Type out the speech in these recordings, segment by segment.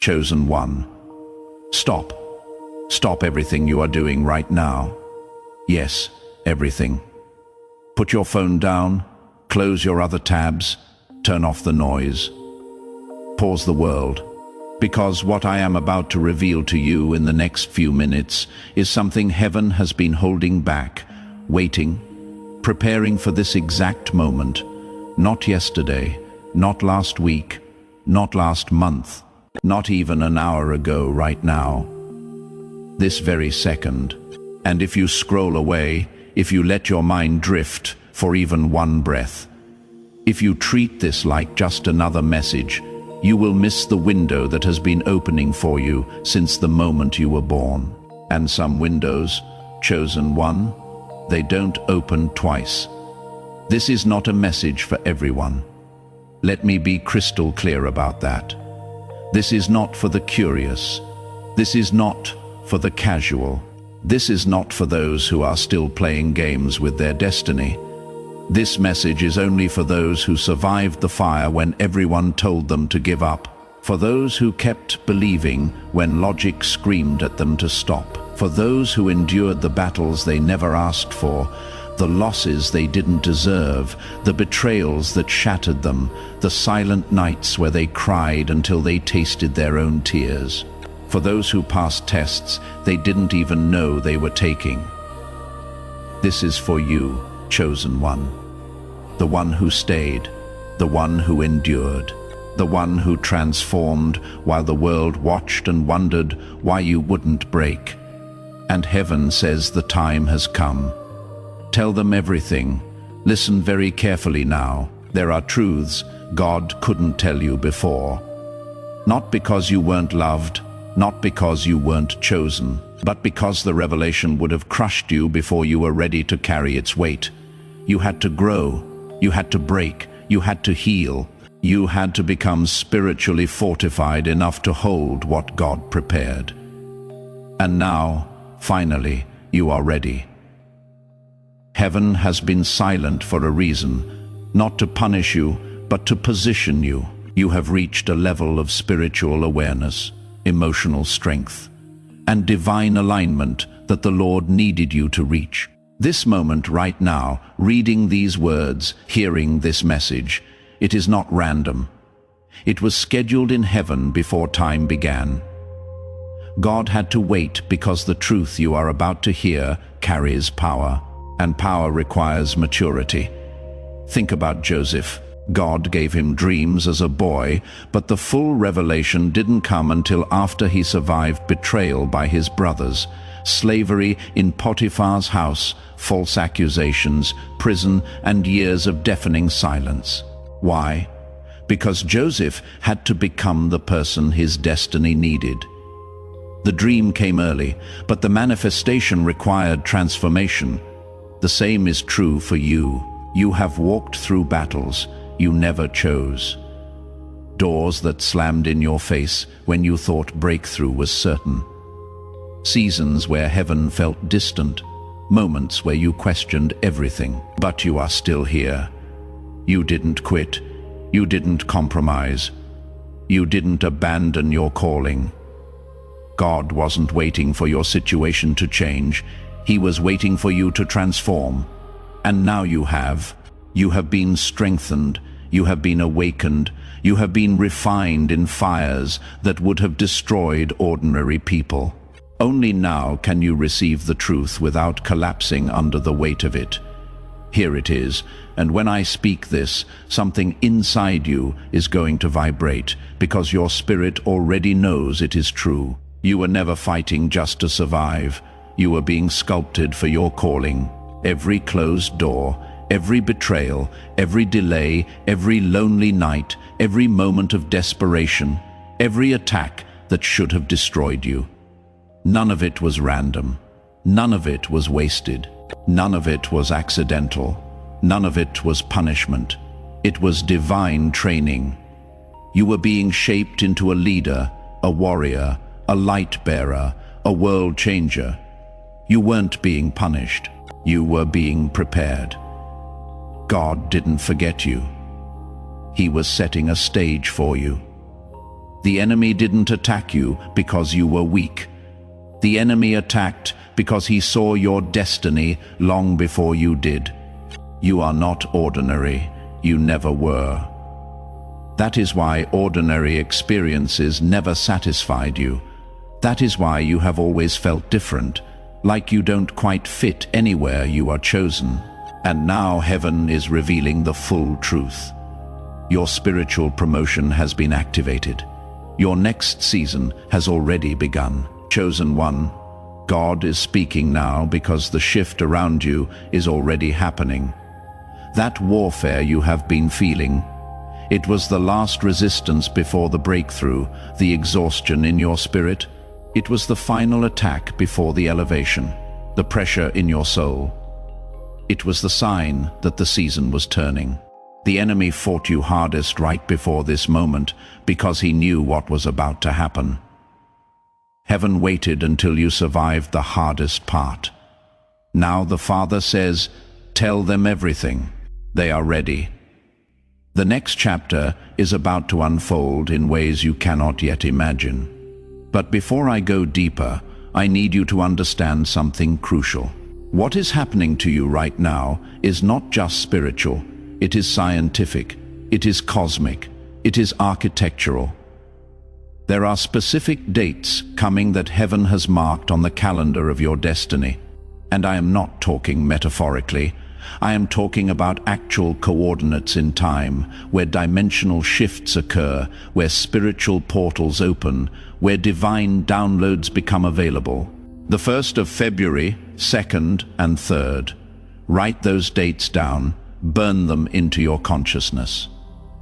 Chosen one. Stop. Stop everything you are doing right now. Yes, everything. Put your phone down, close your other tabs, turn off the noise. Pause the world, because what I am about to reveal to you in the next few minutes is something heaven has been holding back, waiting, preparing for this exact moment. Not yesterday, not last week, not last month, not even an hour ago right now. This very second. And if you scroll away, if you let your mind drift for even one breath, if you treat this like just another message, you will miss the window that has been opening for you since the moment you were born. And some windows, chosen one, they don't open twice. This is not a message for everyone. Let me be crystal clear about that. This is not for the curious. This is not for the casual. This is not for those who are still playing games with their destiny. This message is only for those who survived the fire when everyone told them to give up, for those who kept believing when logic screamed at them to stop, for those who endured the battles they never asked for, the losses they didn't deserve, the betrayals that shattered them, the silent nights where they cried until they tasted their own tears, for those who passed tests they didn't even know they were taking. This is for you, chosen one. The one who stayed, the one who endured, the one who transformed while the world watched and wondered why you wouldn't break. And heaven says the time has come. Tell them everything. Listen very carefully now. There are truths God couldn't tell you before. Not because you weren't loved, not because you weren't chosen, but because the revelation would have crushed you before you were ready to carry its weight. You had to grow, you had to break, you had to heal, you had to become spiritually fortified enough to hold what God prepared. And now, finally, you are ready. Heaven has been silent for a reason, not to punish you, but to position you. You have reached a level of spiritual awareness, emotional strength, and divine alignment that the Lord needed you to reach. This moment right now, reading these words, hearing this message, it is not random. It was scheduled in heaven before time began. God had to wait because the truth you are about to hear carries power, and power requires maturity. Think about Joseph. God gave him dreams as a boy, but the full revelation didn't come until after he survived betrayal by his brothers, slavery in Potiphar's house, false accusations, prison, and years of deafening silence. Why? Because Joseph had to become the person his destiny needed. The dream came early, but the manifestation required transformation. The same is true for you. You have walked through battles you never chose. Doors that slammed in your face when you thought breakthrough was certain. Seasons where heaven felt distant. Moments where you questioned everything. But you are still here. You didn't quit. You didn't compromise. You didn't abandon your calling. God wasn't waiting for your situation to change. He was waiting for you to transform. And now you have. You have been strengthened. You have been awakened. You have been refined in fires that would have destroyed ordinary people. Only now can you receive the truth without collapsing under the weight of it. Here it is, and when I speak this, something inside you is going to vibrate, because your spirit already knows it is true. You were never fighting just to survive. You were being sculpted for your calling. Every closed door, every betrayal, every delay, every lonely night, every moment of desperation, every attack that should have destroyed you. None of it was random. None of it was wasted. None of it was accidental. None of it was punishment. It was divine training. You were being shaped into a leader, a warrior, a light bearer, a world changer. You weren't being punished. You were being prepared. God didn't forget you. He was setting a stage for you. The enemy didn't attack you because you were weak. The enemy attacked because he saw your destiny long before you did. You are not ordinary. You never were. That is why ordinary experiences never satisfied you. That is why you have always felt different, like you don't quite fit anywhere you are chosen. And now heaven is revealing the full truth. Your spiritual promotion has been activated. Your next season has already begun. Chosen one, God is speaking now because the shift around you is already happening. That warfare you have been feeling, it was the last resistance before the breakthrough, the exhaustion in your spirit. It was the final attack before the elevation, the pressure in your soul. It was the sign that the season was turning. The enemy fought you hardest right before this moment because he knew what was about to happen. Heaven waited until you survived the hardest part. Now the Father says, tell them everything. They are ready. The next chapter is about to unfold in ways you cannot yet imagine. But before I go deeper, I need you to understand something crucial. What is happening to you right now is not just spiritual. It is scientific. It is cosmic. It is architectural. There are specific dates coming that heaven has marked on the calendar of your destiny. And I am not talking metaphorically. I am talking about actual coordinates in time, where dimensional shifts occur, where spiritual portals open, where divine downloads become available. The 1st of February, 2nd and 3rd. Write those dates down, burn them into your consciousness.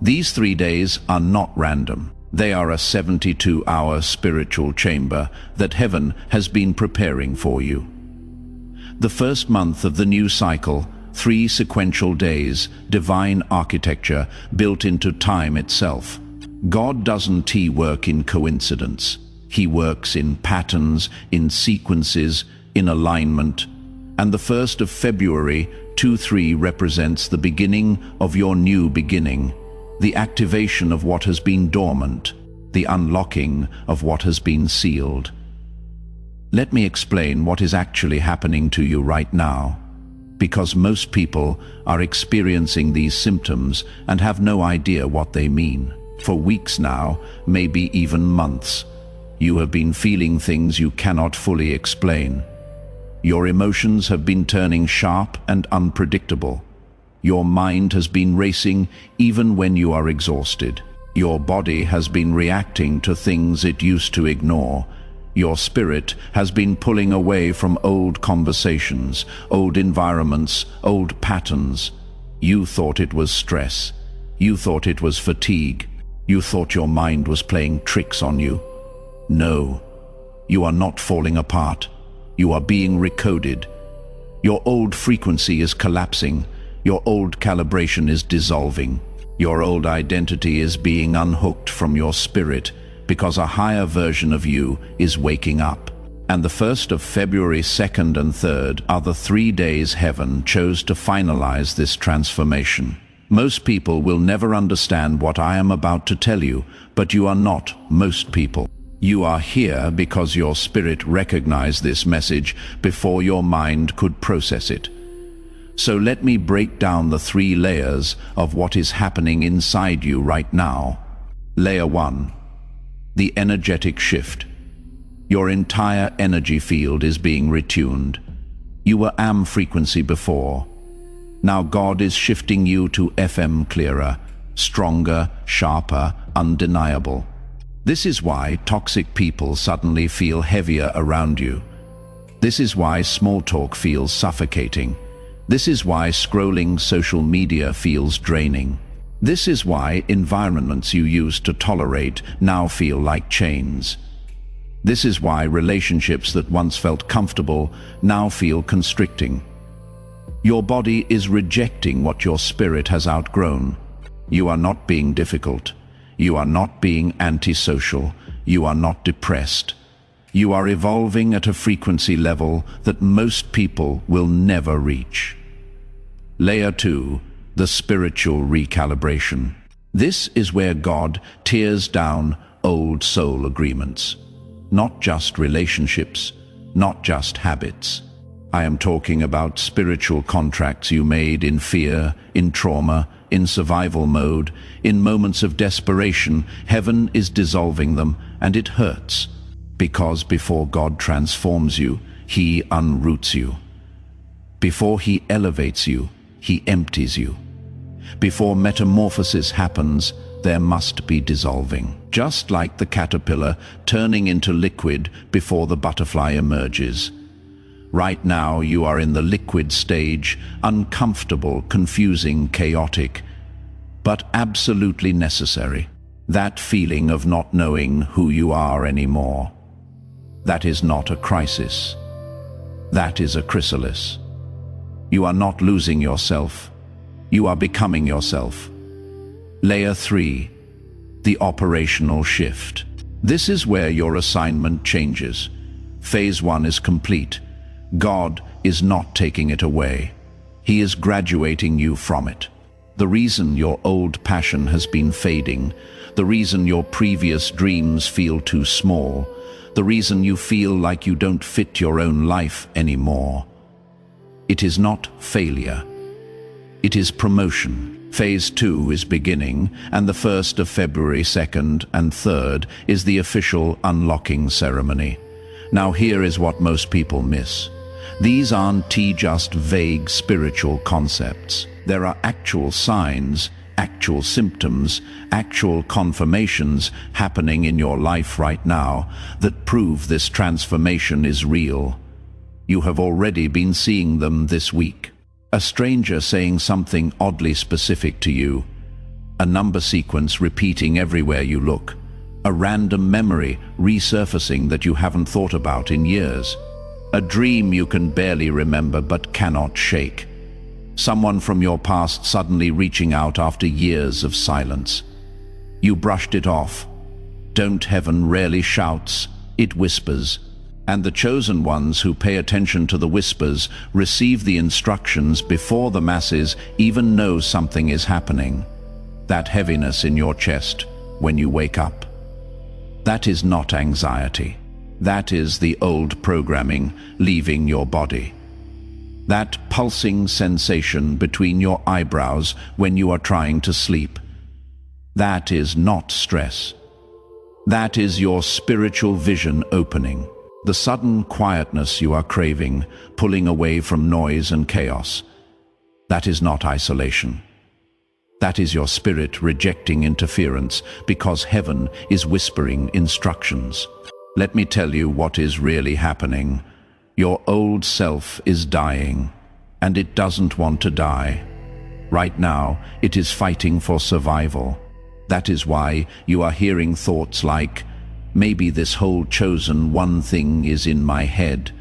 These 3 days are not random. They are a 72-hour spiritual chamber that heaven has been preparing for you. The first month of the new cycle, 3 sequential days, divine architecture built into time itself. God doesn't work in coincidence. He works in patterns, in sequences, in alignment. And the 1st of February, 2-3 represents the beginning of your new beginning, the activation of what has been dormant, the unlocking of what has been sealed. Let me explain what is actually happening to you right now, because most people are experiencing these symptoms and have no idea what they mean. For weeks now, maybe even months, you have been feeling things you cannot fully explain. Your emotions have been turning sharp and unpredictable. Your mind has been racing even when you are exhausted. Your body has been reacting to things it used to ignore. Your spirit has been pulling away from old conversations, old environments, old patterns. You thought it was stress. You thought it was fatigue. You thought your mind was playing tricks on you. No, you are not falling apart. You are being recoded. Your old frequency is collapsing. Your old calibration is dissolving. Your old identity is being unhooked from your spirit because a higher version of you is waking up. And the 1st of February, 2nd and 3rd are the 3 days heaven chose to finalize this transformation. Most people will never understand what I am about to tell you, but you are not most people. You are here because your spirit recognized this message before your mind could process it. So let me break down the 3 layers of what is happening inside you right now. Layer 1. The energetic shift. Your entire energy field is being retuned. You were AM frequency before. Now God is shifting you to FM clearer, stronger, sharper, undeniable. This is why toxic people suddenly feel heavier around you. This is why small talk feels suffocating. This is why scrolling social media feels draining. This is why environments you used to tolerate now feel like chains. This is why relationships that once felt comfortable now feel constricting. Your body is rejecting what your spirit has outgrown. You are not being difficult. You are not being antisocial. You are not depressed. You are evolving at a frequency level that most people will never reach. Layer 2, the spiritual recalibration. This is where God tears down old soul agreements. Not just relationships, not just habits. I am talking about spiritual contracts you made in fear, in trauma, in survival mode, in moments of desperation. Heaven is dissolving them, and it hurts. Because before God transforms you, He unroots you. Before He elevates you, He empties you. Before metamorphosis happens, there must be dissolving. Just like the caterpillar turning into liquid before the butterfly emerges. Right now you are in the liquid stage, uncomfortable, confusing, chaotic, but absolutely necessary. That feeling of not knowing who you are anymore. That is not a crisis. That is a chrysalis. You are not losing yourself. You are becoming yourself. Layer 3, the operational shift. This is where your assignment changes. Phase 1 is complete. God is not taking it away. He is graduating you from it. The reason your old passion has been fading, the reason your previous dreams feel too small, the reason you feel like you don't fit your own life anymore. It is not failure. It is promotion. Phase 2 is beginning, and the 1st of February 2nd and 3rd is the official unlocking ceremony. Now here is what most people miss. These aren't just vague spiritual concepts. There are actual signs, actual symptoms, actual confirmations happening in your life right now that prove this transformation is real. You have already been seeing them this week. A stranger saying something oddly specific to you, a number sequence repeating everywhere you look, a random memory resurfacing that you haven't thought about in years, a dream you can barely remember but cannot shake, someone from your past suddenly reaching out after years of silence. You brushed it off. Don't heaven rarely shouts, it whispers. And the chosen ones who pay attention to the whispers receive the instructions before the masses even know something is happening. That heaviness in your chest when you wake up. That is not anxiety. That is the old programming leaving your body. That pulsing sensation between your eyebrows when you are trying to sleep. That is not stress. That is your spiritual vision opening. The sudden quietness you are craving, pulling away from noise and chaos. That is not isolation. That is your spirit rejecting interference because heaven is whispering instructions. Let me tell you what is really happening. Your old self is dying, and it doesn't want to die. Right now, it is fighting for survival. That is why you are hearing thoughts like, maybe this whole chosen one thing is in my head.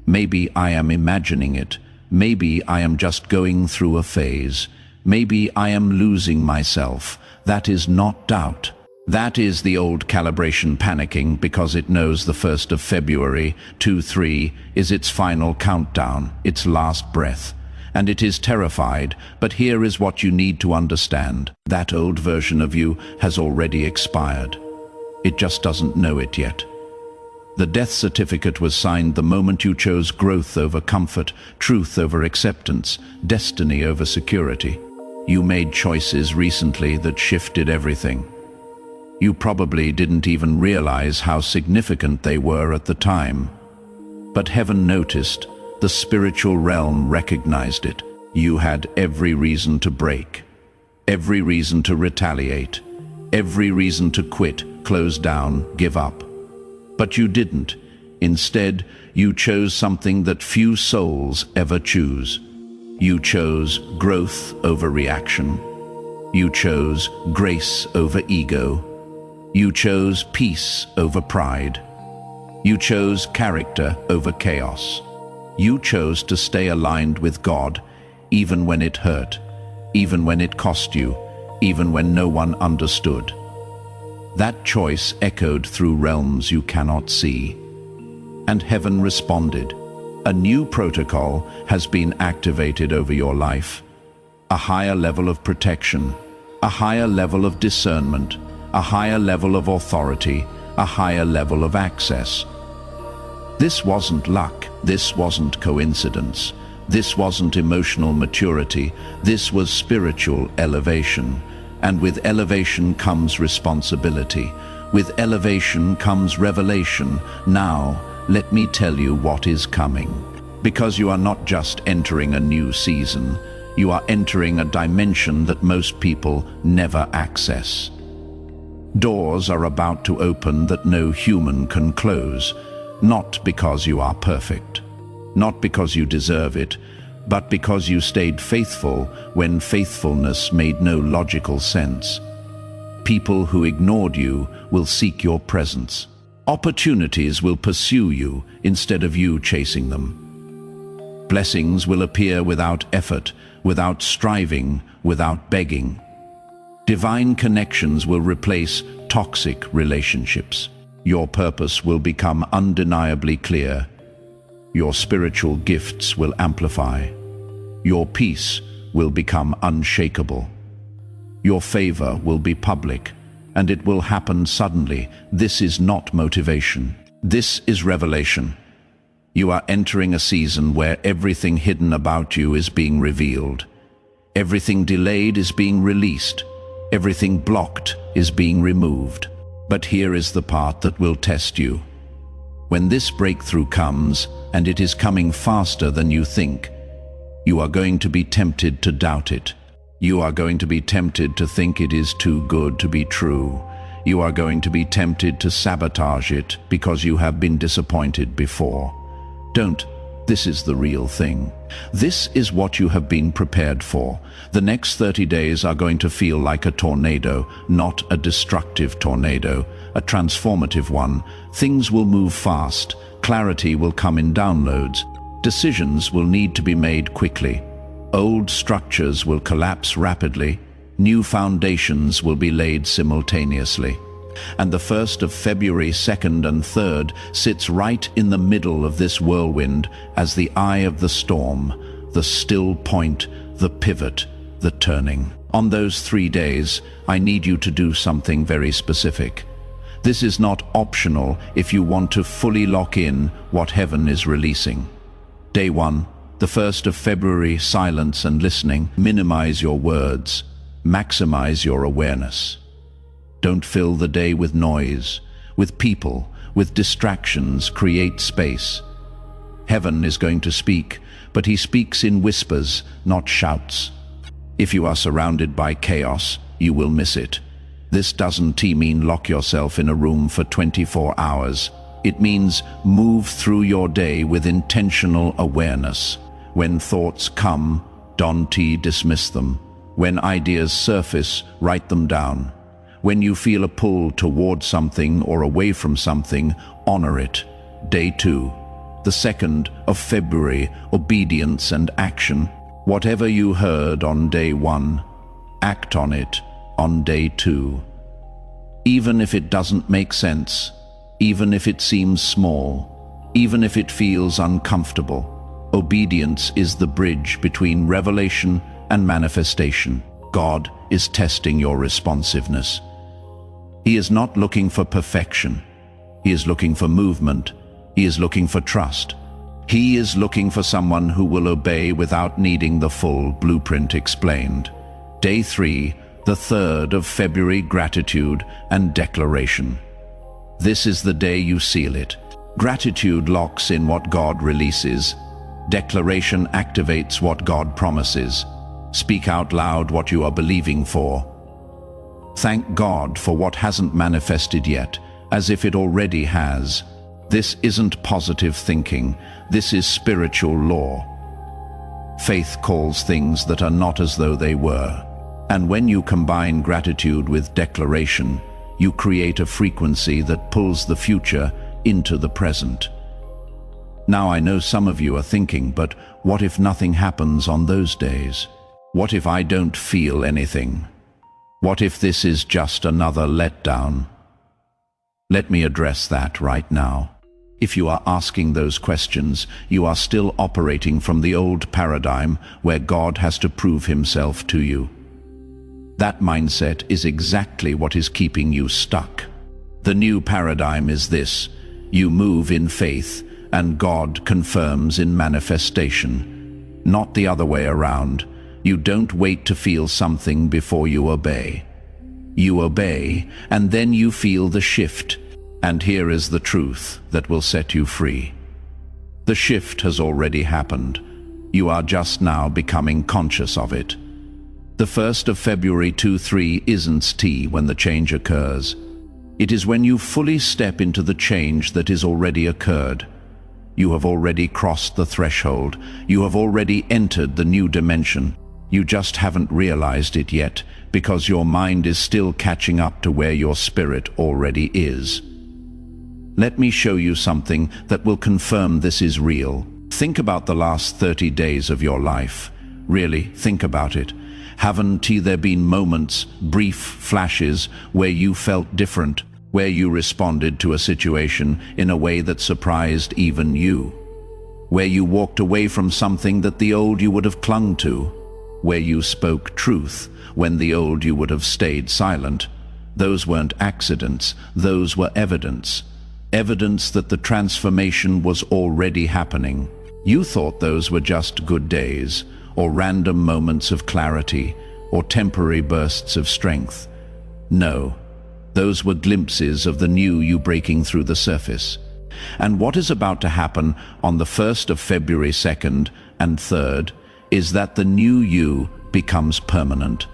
Maybe I am imagining it. Maybe I am just going through a phase. Maybe I am losing myself. That is not doubt. That is the old calibration panicking because it knows the 1st of February, 2-3, is its final countdown, its last breath. And it is terrified, but here is what you need to understand. That old version of you has already expired. It just doesn't know it yet. The death certificate was signed the moment you chose growth over comfort, truth over acceptance, destiny over security. You made choices recently that shifted everything. You probably didn't even realize how significant they were at the time. But heaven noticed, the spiritual realm recognized it. You had every reason to break, every reason to retaliate, every reason to quit, close down, give up. But you didn't. Instead, you chose something that few souls ever choose. You chose growth over reaction. You chose grace over ego. You chose peace over pride. You chose character over chaos. You chose to stay aligned with God, even when it hurt, even when it cost you, even when no one understood. That choice echoed through realms you cannot see. And heaven responded. A new protocol has been activated over your life. A higher level of protection, a higher level of discernment, a higher level of authority, a higher level of access. This wasn't luck, this wasn't coincidence, this wasn't emotional maturity, this was spiritual elevation. And with elevation comes responsibility. With elevation comes revelation. Now, let me tell you what is coming. Because you are not just entering a new season, you are entering a dimension that most people never access. Doors are about to open that no human can close, not because you are perfect, not because you deserve it, but because you stayed faithful when faithfulness made no logical sense. People who ignored you will seek your presence. Opportunities will pursue you instead of you chasing them. Blessings will appear without effort, without striving, without begging. Divine connections will replace toxic relationships. Your purpose will become undeniably clear. Your spiritual gifts will amplify. Your peace will become unshakable. Your favor will be public, and it will happen suddenly. This is not motivation. This is revelation. You are entering a season where everything hidden about you is being revealed. Everything delayed is being released. Everything blocked is being removed. But here is the part that will test you. When this breakthrough comes, and it is coming faster than you think, you are going to be tempted to doubt it. You are going to be tempted to think it is too good to be true. You are going to be tempted to sabotage it because you have been disappointed before. Don't. This is the real thing. This is what you have been prepared for. The next 30 days are going to feel like a tornado, not a destructive tornado, a transformative one. Things will move fast. Clarity will come in downloads. Decisions will need to be made quickly. Old structures will collapse rapidly. New foundations will be laid simultaneously. And the 1st of February, 2nd and 3rd sits right in the middle of this whirlwind as the eye of the storm, the still point, the pivot, the turning. On those 3 days, I need you to do something very specific. This is not optional if you want to fully lock in what heaven is releasing. Day 1, the 1st of February, silence and listening. Minimize your words. Maximize your awareness. Don't fill the day with noise, with people, with distractions. Create space. Heaven is going to speak, but he speaks in whispers, not shouts. If you are surrounded by chaos, you will miss it. This doesn't mean lock yourself in a room for 24 hours. It means move through your day with intentional awareness. When thoughts come, don't dismiss them. When ideas surface, write them down. When you feel a pull toward something or away from something, honor it. Day 2, the 2nd of February, obedience and action. Whatever you heard on day 1, act on it on day 2. Even if it doesn't make sense, even if it seems small, even if it feels uncomfortable, obedience is the bridge between revelation and manifestation. God is testing your responsiveness. He is not looking for perfection. He is looking for movement. He is looking for trust. He is looking for someone who will obey without needing the full blueprint explained. Day 3, the 3rd of February, gratitude and declaration. This is the day you seal it. Gratitude locks in what God releases. Declaration activates what God promises. Speak out loud what you are believing for. Thank God for what hasn't manifested yet, as if it already has. This isn't positive thinking. This is spiritual law. Faith calls things that are not as though they were. And when you combine gratitude with declaration, you create a frequency that pulls the future into the present. Now I know some of you are thinking, but what if nothing happens on those days? What if I don't feel anything? What if this is just another letdown? Let me address that right now. If you are asking those questions, you are still operating from the old paradigm where God has to prove himself to you. That mindset is exactly what is keeping you stuck. The new paradigm is this: you move in faith, and God confirms in manifestation. Not the other way around. You don't wait to feel something before you obey. You obey, and then you feel the shift. And here is the truth that will set you free. The shift has already happened. You are just now becoming conscious of it. The 1st of February 23 isn't T when the change occurs. It is when you fully step into the change that is already occurred. You have already crossed the threshold. You have already entered the new dimension. You just haven't realized it yet, because your mind is still catching up to where your spirit already is. Let me show you something that will confirm this is real. Think about the last 30 days of your life. Really, think about it. Haven't there been moments, brief flashes, where you felt different, where you responded to a situation in a way that surprised even you? Where you walked away from something that the old you would have clung to? Where you spoke truth when the old you would have stayed silent? Those weren't accidents, those were evidence. Evidence that the transformation was already happening. You thought those were just good days, or random moments of clarity, or temporary bursts of strength. No, those were glimpses of the new you breaking through the surface. And what is about to happen on the 1st of February 2nd and 3rd is that the new you becomes permanent.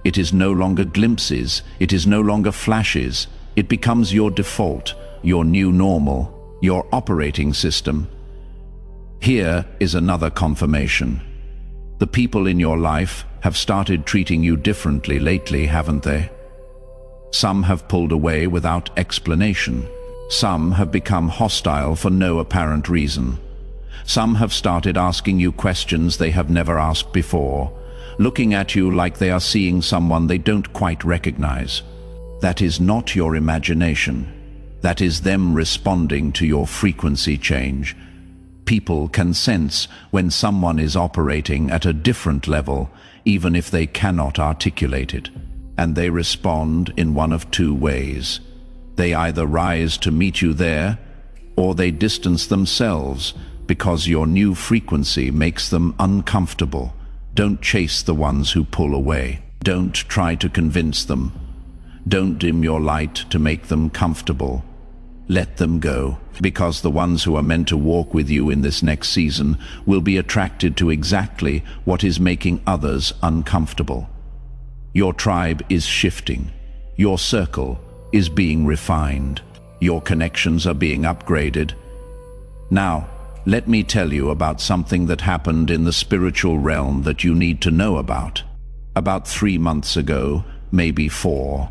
It is no longer glimpses, it is no longer flashes. It becomes your default, your new normal, your operating system. Here is another confirmation. The people in your life have started treating you differently lately, haven't they? Some have pulled away without explanation. Some have become hostile for no apparent reason. Some have started asking you questions they have never asked before, looking at you like they are seeing someone they don't quite recognize. That is not your imagination. That is them responding to your frequency change. People can sense when someone is operating at a different level, even if they cannot articulate it. And they respond in one of two ways. They either rise to meet you there, or they distance themselves because your new frequency makes them uncomfortable. Don't chase the ones who pull away. Don't try to convince them. Don't dim your light to make them comfortable. Let them go, because the ones who are meant to walk with you in this next season will be attracted to exactly what is making others uncomfortable. Your tribe is shifting. Your circle is being refined. Your connections are being upgraded. Now, let me tell you about something that happened in the spiritual realm that you need to know about. About 3 months ago, maybe 4,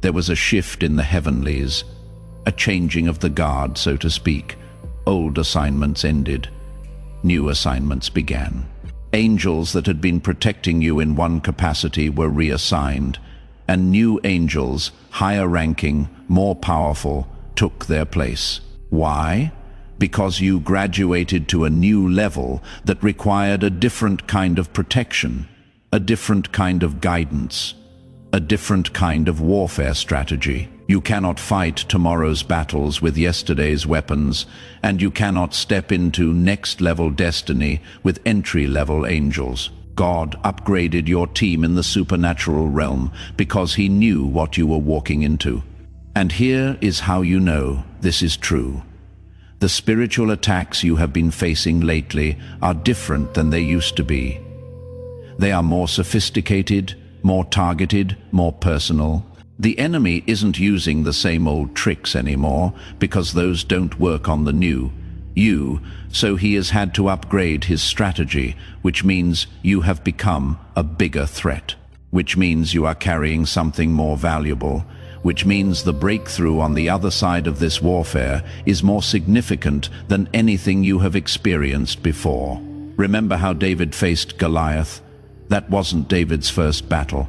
there was a shift in the heavenlies, a changing of the guard, so to speak. Old assignments ended. New assignments began. Angels that had been protecting you in one capacity were reassigned, and new angels, higher ranking, more powerful, took their place. Why? Because you graduated to a new level that required a different kind of protection, a different kind of guidance, a different kind of warfare strategy. You cannot fight tomorrow's battles with yesterday's weapons, and you cannot step into next-level destiny with entry-level angels. God upgraded your team in the supernatural realm because He knew what you were walking into. And here is how you know this is true. The spiritual attacks you have been facing lately are different than they used to be. They are more sophisticated, more targeted, more personal. The enemy isn't using the same old tricks anymore because those don't work on the new you, so he has had to upgrade his strategy, which means you have become a bigger threat, which means you are carrying something more valuable, which means the breakthrough on the other side of this warfare is more significant than anything you have experienced before. Remember how David faced Goliath? That wasn't David's first battle.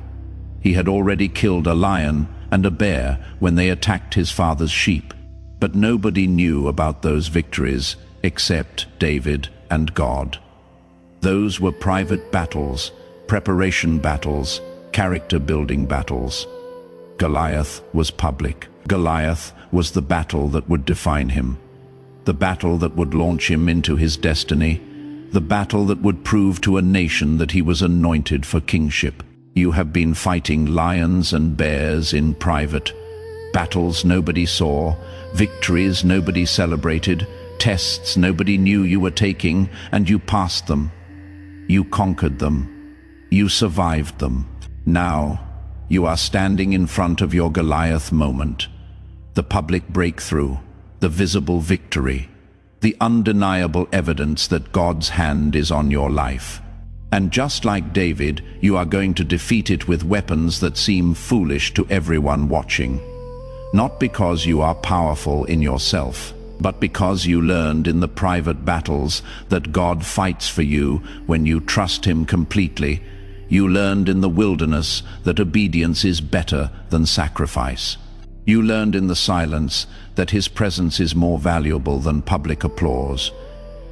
He had already killed a lion and a bear when they attacked his father's sheep. But nobody knew about those victories except David and God. Those were private battles, preparation battles, character-building battles. Goliath was public. Goliath was the battle that would define him, the battle that would launch him into his destiny, the battle that would prove to a nation that he was anointed for kingship. You have been fighting lions and bears in private, battles nobody saw, victories nobody celebrated, tests nobody knew you were taking, and you passed them. You conquered them. You survived them. Now, you are standing in front of your Goliath moment, the public breakthrough, the visible victory, the undeniable evidence that God's hand is on your life. And just like David, you are going to defeat it with weapons that seem foolish to everyone watching. Not because you are powerful in yourself, but because you learned in the private battles that God fights for you when you trust Him completely. You learned in the wilderness that obedience is better than sacrifice. You learned in the silence that His presence is more valuable than public applause.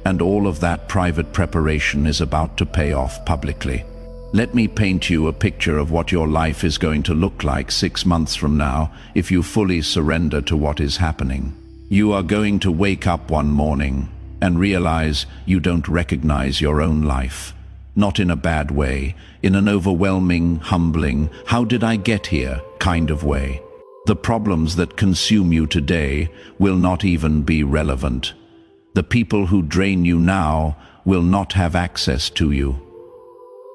And all of that private preparation is about to pay off publicly. Let me paint you a picture of what your life is going to look like 6 months from now if you fully surrender to what is happening. You are going to wake up one morning and realize you don't recognize your own life. Not in a bad way, in an overwhelming, humbling, how did I get here kind of way. The problems that consume you today will not even be relevant. The people who drain you now will not have access to you.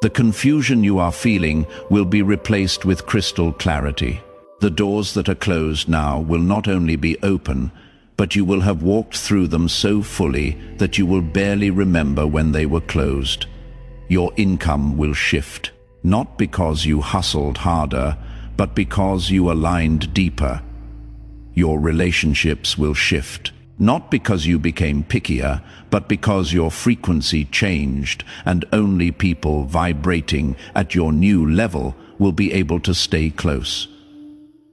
The confusion you are feeling will be replaced with crystal clarity. The doors that are closed now will not only be open, but you will have walked through them so fully that you will barely remember when they were closed. Your income will shift, not because you hustled harder, but because you aligned deeper. Your relationships will shift, not because you became pickier, but because your frequency changed, and only people vibrating at your new level will be able to stay close.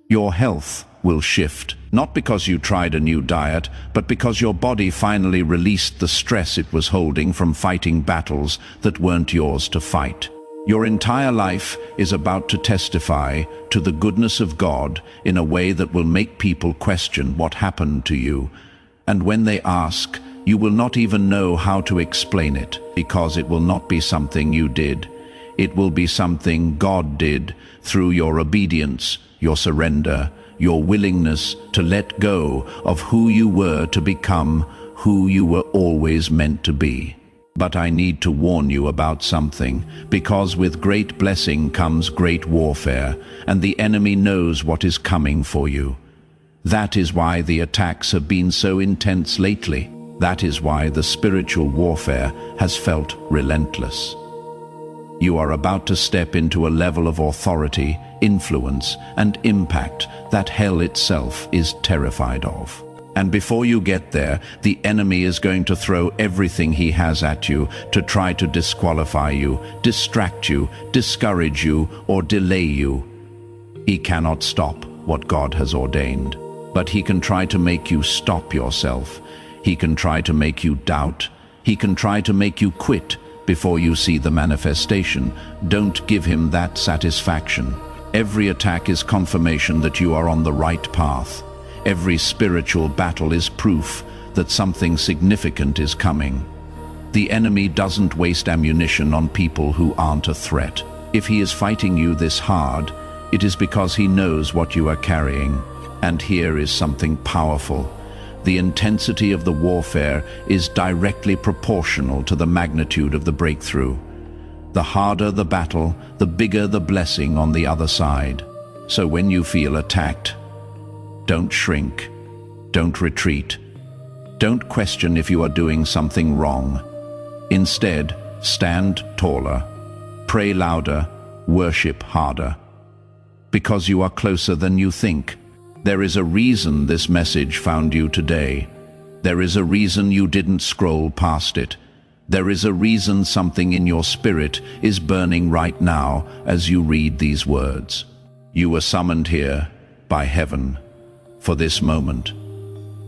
Your health will shift, not because you tried a new diet, but because your body finally released the stress it was holding from fighting battles that weren't yours to fight. Your entire life is about to testify to the goodness of God in a way that will make people question what happened to you. And when they ask, you will not even know how to explain it, because it will not be something you did. It will be something God did through your obedience, your surrender, your willingness to let go of who you were to become who you were always meant to be. But I need to warn you about something, because with great blessing comes great warfare, and the enemy knows what is coming for you. That is why the attacks have been so intense lately. That is why the spiritual warfare has felt relentless. You are about to step into a level of authority, influence, and impact that hell itself is terrified of. And before you get there, the enemy is going to throw everything he has at you to try to disqualify you, distract you, discourage you, or delay you. He cannot stop what God has ordained, but he can try to make you stop yourself. He can try to make you doubt. He can try to make you quit before you see the manifestation. Don't give him that satisfaction. Every attack is confirmation that you are on the right path. Every spiritual battle is proof that something significant is coming. The enemy doesn't waste ammunition on people who aren't a threat. If he is fighting you this hard, it is because he knows what you are carrying. And here is something powerful. The intensity of the warfare is directly proportional to the magnitude of the breakthrough. The harder the battle, the bigger the blessing on the other side. So when you feel attacked, don't shrink, don't retreat, don't question if you are doing something wrong. Instead, stand taller, pray louder, worship harder. Because you are closer than you think. There is a reason this message found you today. There is a reason you didn't scroll past it. There is a reason something in your spirit is burning right now as you read these words. You were summoned here by heaven for this moment.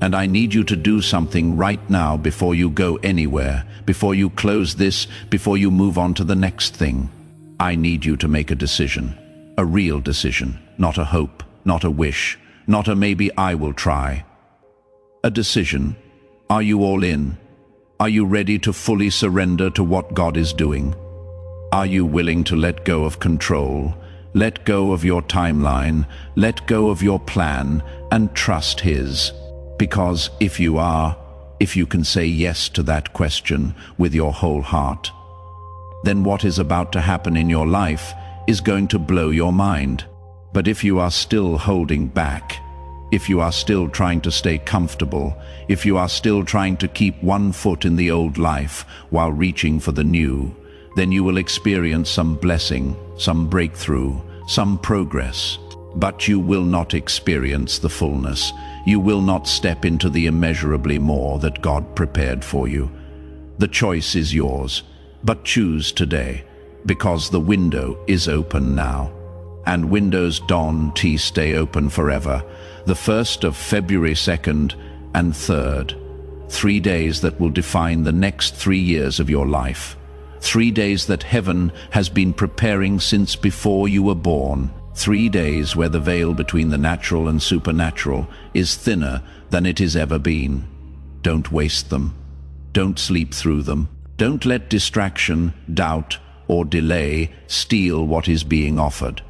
And I need you to do something right now before you go anywhere, before you close this, before you move on to the next thing. I need you to make a decision. a real decision, not a hope, not a wish, not a maybe I will try. A decision. Are you all in? Are you ready to fully surrender to what God is doing? Are you willing to let go of control, let go of your timeline, let go of your plan, and trust His? Because if you are, if you can say yes to that question with your whole heart, then what is about to happen in your life is going to blow your mind. But if you are still holding back, if you are still trying to stay comfortable, if you are still trying to keep one foot in the old life while reaching for the new, then you will experience some blessing, some breakthrough, some progress. But you will not experience the fullness. You will not step into the immeasurably more that God prepared for you. The choice is yours, but choose today, because the window is open now. And windows stay open forever. The 1st of February 2nd and 3rd. 3 days that will define the next 3 years of your life. 3 days that heaven has been preparing since before you were born. 3 days where the veil between the natural and supernatural is thinner than it has ever been. Don't waste them. Don't sleep through them. Don't let distraction, doubt, or delay steal what is being offered.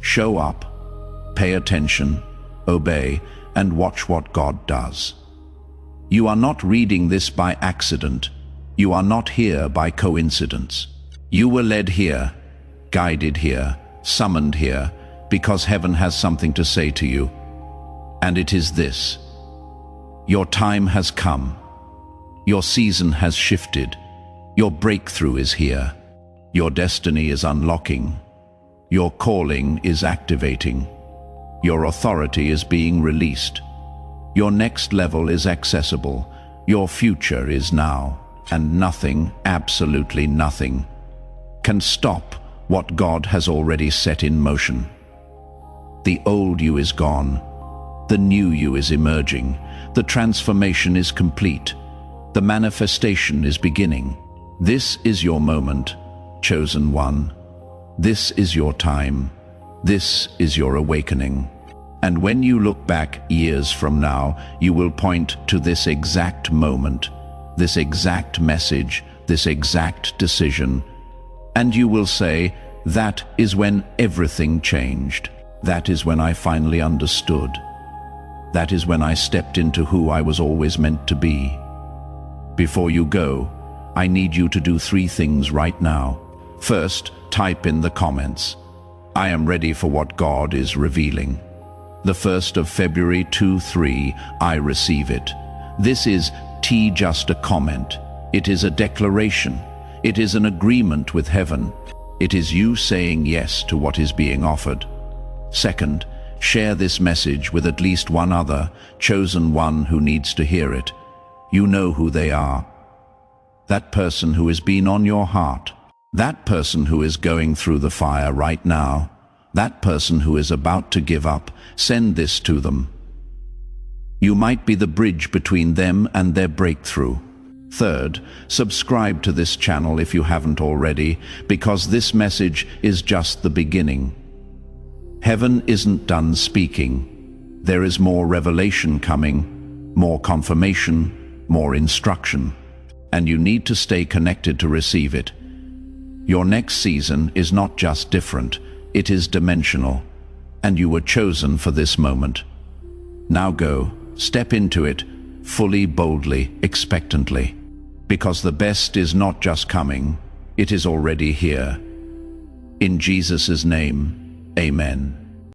Show up, pay attention, obey, and watch what God does. You are not reading this by accident. You are not here by coincidence. You were led here, guided here, summoned here, because heaven has something to say to you. And it is this: your time has come. Your season has shifted. Your breakthrough is here. Your destiny is unlocking. Your calling is activating. Your authority is being released. Your next level is accessible. Your future is now. And nothing, absolutely nothing, can stop what God has already set in motion. The old you is gone. The new you is emerging. The transformation is complete. The manifestation is beginning. This is your moment, chosen one. This is your time. This is your awakening. And when you look back years from now, you will point to this exact moment, this exact message, this exact decision, and you will say, that is when everything changed. That is when I finally understood. That is when I stepped into who I was always meant to be. Before you go, I need you to do 3 things right now. First, type in the comments, I am ready for what God is revealing. The 1st of February 2-3, I receive it. This is just a comment. It is a declaration. It is an agreement with heaven. It is you saying yes to what is being offered. Second, share this message with at least one other, chosen one who needs to hear it. You know who they are. That person who has been on your heart. That person who is going through the fire right now. That person who is about to give up. Send this to them. You might be the bridge between them and their breakthrough. Third, subscribe to this channel if you haven't already, because this message is just the beginning. Heaven isn't done speaking. There is more revelation coming, more confirmation, more instruction, and you need to stay connected to receive it. Your next season is not just different, it is dimensional, and you were chosen for this moment. Now go. Step into it, fully, boldly, expectantly, because the best is not just coming, it is already here. In Jesus' name, amen.